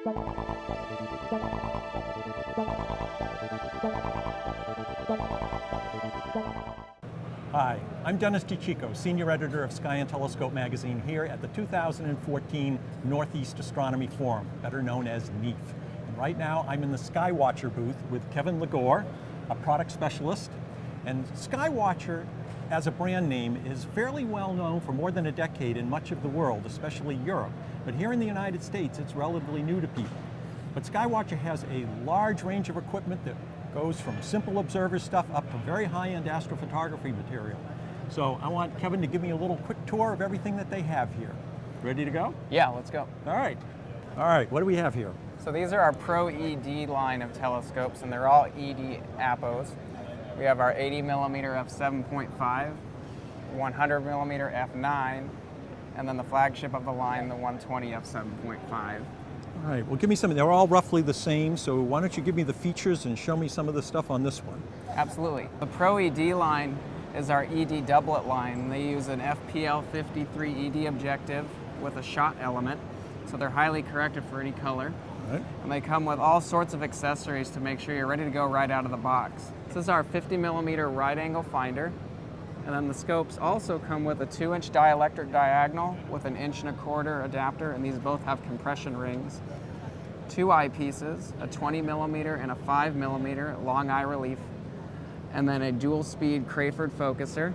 Hi, I'm Dennis DiCicco, Senior Editor of Sky and Telescope magazine here at the 2014 Northeast Astronomy Forum, better known as NEAF. And right now I'm in the Skywatcher booth with Kevin Legore, a product specialist. And Skywatcher, as a brand name, is fairly well known for more than a decade in much of the world, especially Europe. But here in the United States, it's relatively new to people. But Skywatcher has a large range of equipment that goes from simple observer stuff up to very high-end astrophotography material. So I want Kevin to give me a little quick tour of everything that they have here. Ready to go? Yeah, let's go. All right. All right, what do we have here? So these are our Pro ED line of telescopes, and they're all ED Apos. We have our 80mm f7.5, 100mm f9, and then the flagship of the line, the 120 f7.5. All right, well give me some, they're all roughly the same, so why don't you give me the features and show me some of the stuff on this one. Absolutely. The Pro ED line is our ED doublet line. They use an FPL53 ED objective with a shot element, so they're highly corrected for any color. Right. And they come with all sorts of accessories to make sure you're ready to go right out of the box. This is our 50mm right angle finder. And then the scopes also come with a 2-inch dielectric diagonal with an 1.25" adapter, and these both have compression rings. 2 eyepieces, a 20mm and a 5mm long eye relief, and then a dual speed Crayford focuser.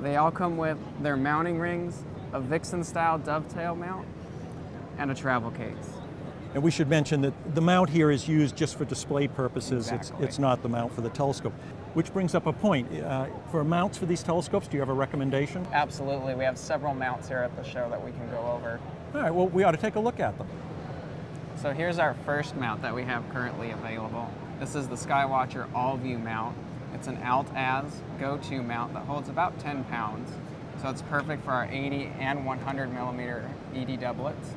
They all come with their mounting rings, a Vixen style dovetail mount, and a travel case. And we should mention that the mount here is used just for display purposes. Exactly. It's not the mount for the telescope. Which brings up a point. For mounts for these telescopes, do you have a recommendation? Absolutely. We have several mounts here at the show that we can go over. All right, well, we ought to take a look at them. So here's our first mount that we have currently available. This is the Skywatcher All-View mount. It's an Alt-Az go-to mount that holds about 10 pounds. So it's perfect for our 80 and 100mm ED doublets.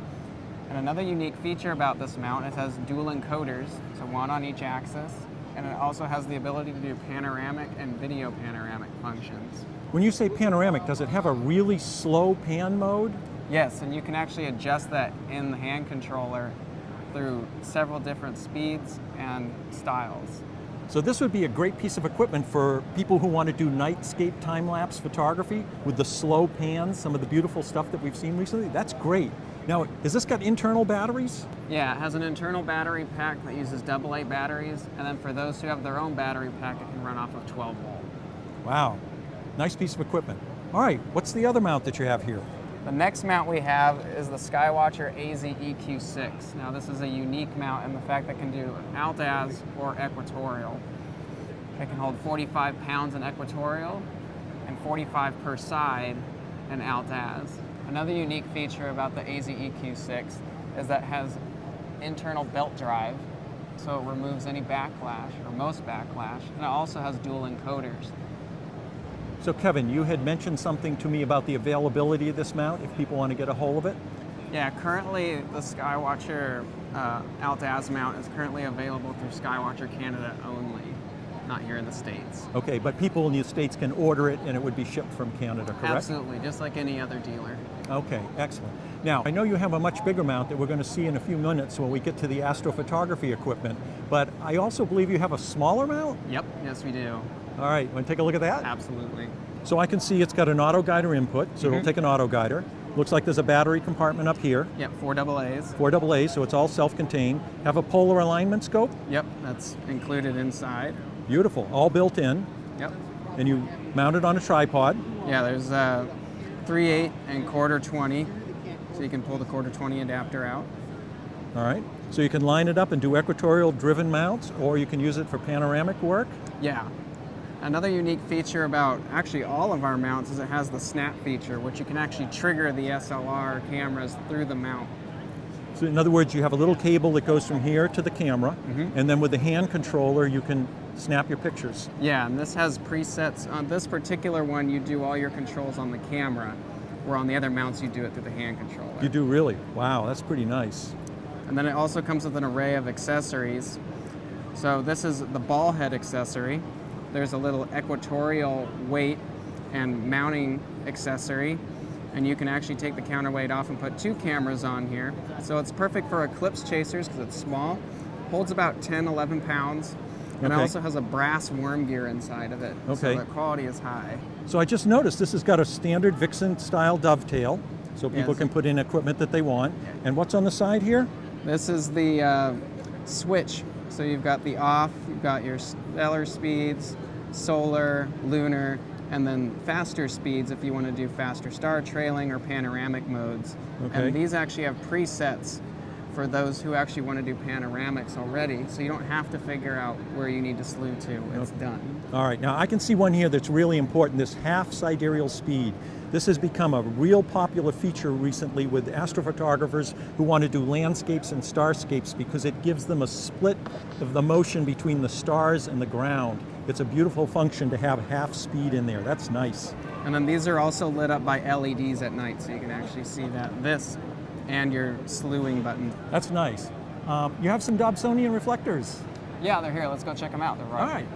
And another unique feature about this mount, it has dual encoders, so one on each axis, and it also has the ability to do panoramic and video panoramic functions. When you say panoramic, does it have a really slow pan mode? Yes, and you can actually adjust that in the hand controller through several different speeds and styles. So this would be a great piece of equipment for people who want to do nightscape time-lapse photography with the slow pans, some of the beautiful stuff that we've seen recently. That's great. Now, has this got internal batteries? Yeah, it has an internal battery pack that uses AA batteries, and then for those who have their own battery pack, it can run off of 12 volt. Wow, nice piece of equipment. All right, what's the other mount that you have here? The next mount we have is the Skywatcher AZ EQ6. Now this is a unique mount in the fact that it can do Alt-Az or equatorial. It can hold 45 pounds in equatorial and 45 per side in Alt-Az. Another unique feature about the AZ EQ6 is that it has internal belt drive, so it removes any backlash, or most backlash, and it also has dual encoders. So Kevin, you had mentioned something to me about the availability of this mount, if people want to get a hold of it. Yeah, currently the Skywatcher Alt-Az mount is currently available through Skywatcher Canada only, not here in the States. Okay, but people in the States can order it and it would be shipped from Canada, correct? Absolutely, just like any other dealer. Okay, excellent. Now, I know you have a much bigger mount that we're going to see in a few minutes when we get to the astrophotography equipment, but I also believe you have a smaller mount? Yep, yes we do. All right, want to take a look at that? Absolutely. So I can see it's got an auto guider input, so it'll take an auto guider. Looks like there's a battery compartment up here. Yep, 4 AA's. 4 AA's, so it's all self-contained. Have a polar alignment scope? Yep, that's included inside. Beautiful, all built in. Yep. And you mount it on a tripod. Yeah, there's 3/8 and 1/4 20, so you can pull the 1/4 20 adapter out. All right, so you can line it up and do equatorial driven mounts, or you can use it for panoramic work. Yeah. Another unique feature about actually all of our mounts is it has the snap feature, which you can actually trigger the SLR cameras through the mount. So in other words, you have a little cable that goes from here to the camera, and then with the hand controller you can snap your pictures. Yeah, and this has presets. On this particular one, you do all your controls on the camera, where on the other mounts you do it through the hand controller. You do really? Wow, that's pretty nice. And then it also comes with an array of accessories. So this is the ball head accessory. There's a little equatorial weight and mounting accessory. and you can actually take the counterweight off and put 2 cameras on here. So it's perfect for eclipse chasers because it's small, holds about 10, 11 pounds, and it also has a brass worm gear inside of it, so the quality is high. So I just noticed this has got a standard Vixen style dovetail, so people can put in equipment that they want. And what's on the side here? This is the switch. So you've got the off, you've got your stellar speeds, solar, lunar, and then faster speeds if you want to do faster star trailing or panoramic modes. And these actually have presets for those who actually want to do panoramics already, so you don't have to figure out where you need to slew to. It's done. All right, now I can see one here that's really important, this half sidereal speed. This has become a real popular feature recently with astrophotographers who want to do landscapes and starscapes because it gives them a split of the motion between the stars and the ground. It's a beautiful function to have half speed in there. That's nice. And then these are also lit up by LEDs at night, so you can actually see this and your slewing button. That's nice. You have some Dobsonian reflectors. Yeah, they're here. Let's go check them out. They're all right.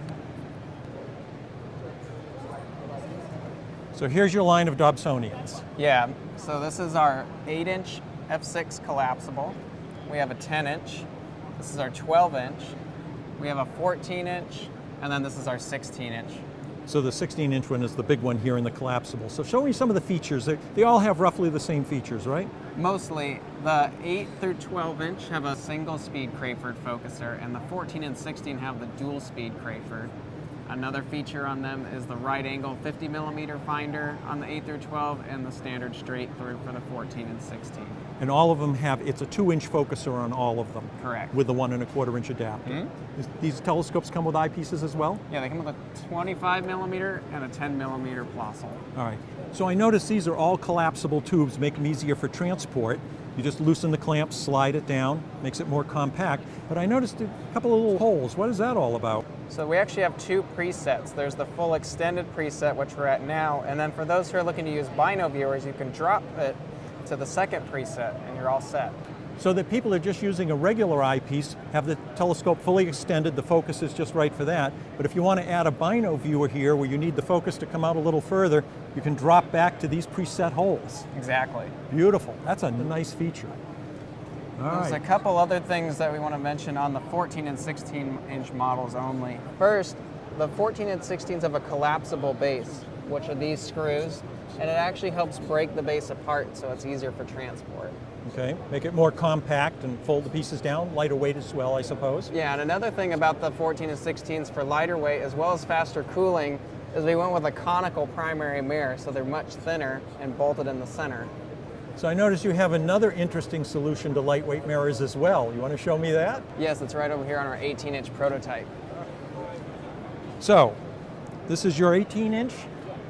So here's your line of Dobsonians. Yeah, so this is our 8-inch f6 collapsible. We have a 10-inch. This is our 12-inch. We have a 14-inch, and then this is our 16-inch. So the 16-inch one is the big one here in the collapsible. So show me some of the features. They all have roughly the same features, right? Mostly. The 8 through 12-inch have a single-speed Crayford focuser, and the 14 and 16 have the dual-speed Crayford. Another feature on them is the right-angle 50mm finder on the 8 through 12 and the standard straight-through for the 14 and 16. And all of them it's a 2-inch focuser on all of them. Correct. With the 1 1/4-inch adapter. These telescopes come with eyepieces as well? Yeah, they come with a 25mm and a 10mm Plossl. All right. So I notice these are all collapsible tubes, make them easier for transport. You just loosen the clamp, slide it down, makes it more compact. But I noticed a couple of little holes. What is that all about? So we actually have 2 presets. There's the full extended preset, which we're at now, and then for those who are looking to use bino viewers, you can drop it to the second preset, and you're all set. So that people are just using a regular eyepiece, have the telescope fully extended, the focus is just right for that. But if you want to add a bino viewer here where you need the focus to come out a little further, you can drop back to these preset holes. Exactly. Beautiful. That's a nice feature. There's a couple other things that we want to mention on the 14 and 16-inch models only. First, the 14 and 16s have a collapsible base, which are these screws, and it actually helps break the base apart so it's easier for transport. Okay, make it more compact and fold the pieces down, lighter weight as well, I suppose. Yeah, and another thing about the 14 and 16s for lighter weight as well as faster cooling is we went with a conical primary mirror, so they're much thinner and bolted in the center. So I notice you have another interesting solution to lightweight mirrors as well. You want to show me that? Yes, it's right over here on our 18-inch prototype. So, this is your 18-inch,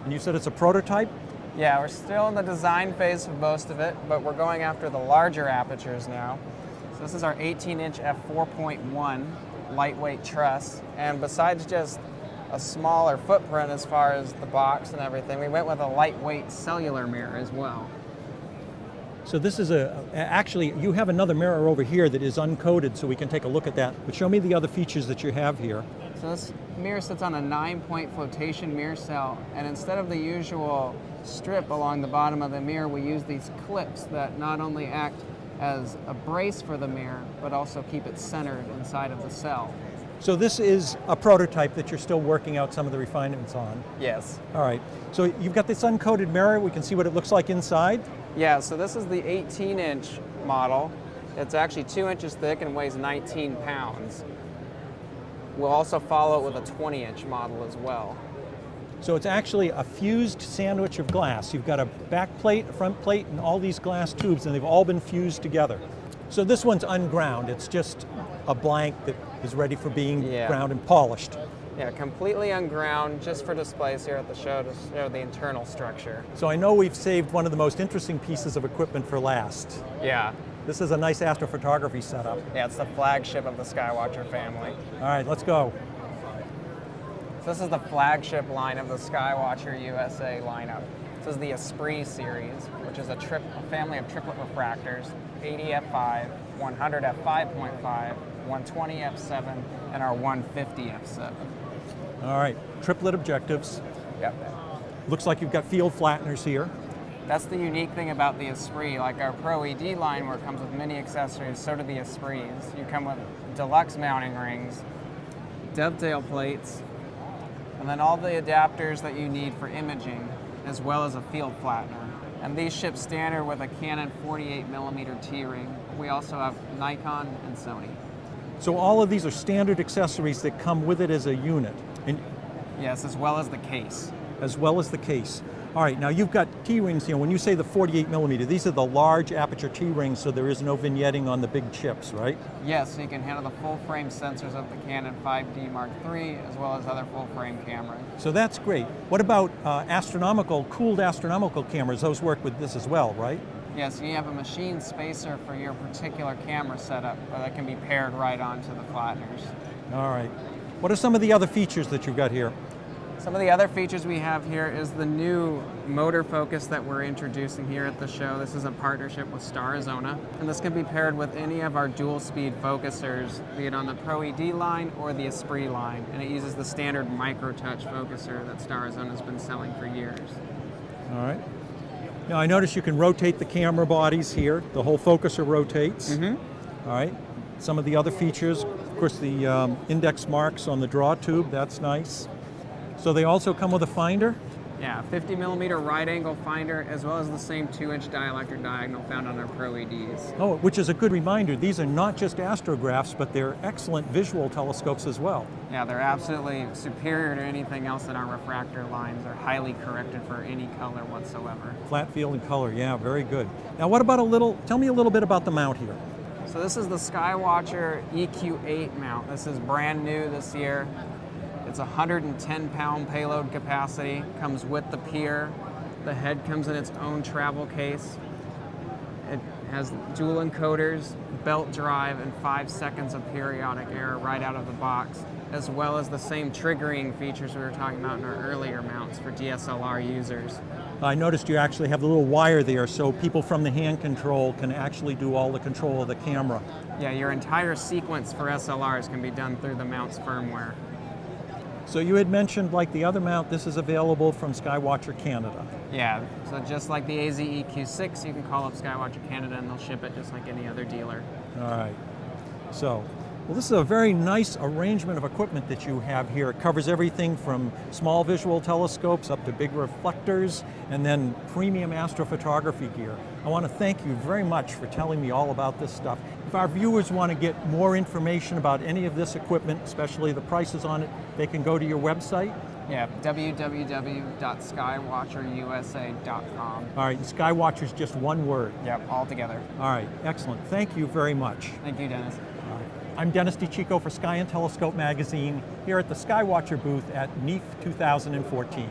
and you said it's a prototype? Yeah, we're still in the design phase of most of it, but we're going after the larger apertures now. So this is our 18-inch f4.1 lightweight truss, and besides just a smaller footprint as far as the box and everything, we went with a lightweight cellular mirror as well. So this is actually, you have another mirror over here that is uncoated, so we can take a look at that. But show me the other features that you have here. So this mirror sits on a 9-point flotation mirror cell, and instead of the usual strip along the bottom of the mirror, we use these clips that not only act as a brace for the mirror, but also keep it centered inside of the cell. So this is a prototype that you're still working out some of the refinements on? Yes. All right. So you've got this uncoated mirror. We can see what it looks like inside? Yeah, so this is the 18-inch model. It's actually 2 inches thick and weighs 19 pounds. We'll also follow it with a 20-inch model as well. So it's actually a fused sandwich of glass. You've got a back plate, a front plate, and all these glass tubes, and they've all been fused together. So this one's unground. It's just a blank that is ready for being ground and polished. Yeah, completely unground, just for displays here at the show to show the internal structure. So I know we've saved one of the most interesting pieces of equipment for last. Yeah. This is a nice astrophotography setup. Yeah, it's the flagship of the Skywatcher family. All right, let's go. So this is the flagship line of the Skywatcher USA lineup. This is the Esprit Series, which is a family of triplet refractors, 80 f5, 100 f5.5, 120 f7, and our 150 f7. All right, triplet objectives. Yep. Looks like you've got field flatteners here. That's the unique thing about the Esprit. Like our Pro ED line, where it comes with many accessories, so do the Esprits. You come with deluxe mounting rings, dovetail plates, and then all the adapters that you need for imaging, as well as a field flattener. And these ship standard with a Canon 48mm T-ring. We also have Nikon and Sony. So all of these are standard accessories that come with it as a unit? And yes, as well as the case. As well as the case. All right, now you've got T-rings here. When you say the 48mm, these are the large aperture T-rings, so there is no vignetting on the big chips, right? Yes, so you can handle the full-frame sensors of the Canon 5D Mark III, as well as other full-frame cameras. So that's great. What about cooled astronomical cameras? Those work with this as well, right? Yes, you have a machine spacer for your particular camera setup that can be paired right onto the flatteners. All right. What are some of the other features that you've got here? Some of the other features we have here is the new motor focus that we're introducing here at the show. This is a partnership with Starizona, and this can be paired with any of our dual-speed focusers, be it on the Pro ED line or the Esprit line, and it uses the standard micro-touch focuser that Starizona's been selling for years. All right. Now I notice you can rotate the camera bodies here. The whole focuser rotates. All right. Some of the other features, of course, the index marks on the draw tube, that's nice. So they also come with a finder? Yeah, 50mm right-angle finder, as well as the same 2-inch dielectric diagonal found on our Pro EDs. Oh, which is a good reminder. These are not just astrographs, but they're excellent visual telescopes as well. Yeah, they're absolutely superior to anything else in our refractor lines. They're highly corrected for any color whatsoever. Flat field and color, yeah, very good. Now what about tell me a little bit about the mount here. So this is the Skywatcher EQ8 mount. This is brand new this year. It's a 110-pound payload capacity, comes with the pier. The head comes in its own travel case. It has dual encoders, belt drive, and 5 seconds of periodic error right out of the box, as well as the same triggering features we were talking about in our earlier mounts for DSLR users. I noticed you actually have the little wire there, so people from the hand control can actually do all the control of the camera. Yeah, your entire sequence for SLRs can be done through the mount's firmware. So you had mentioned, like the other mount, this is available from Skywatcher Canada. Yeah, so just like the AZ EQ6, you can call up Skywatcher Canada and they'll ship it just like any other dealer. All right. So, well, this is a very nice arrangement of equipment that you have here. It covers everything from small visual telescopes up to big reflectors, and then premium astrophotography gear. I want to thank you very much for telling me all about this stuff. If our viewers want to get more information about any of this equipment, especially the prices on it, they can go to your website. Yeah, www.skywatcherusa.com. All right, and Skywatcher's just one word. Yep, all together. All right, excellent. Thank you very much. Thank you, Dennis. I'm Dennis DiCicco for Sky and Telescope magazine here at the Skywatcher booth at NEAF 2014.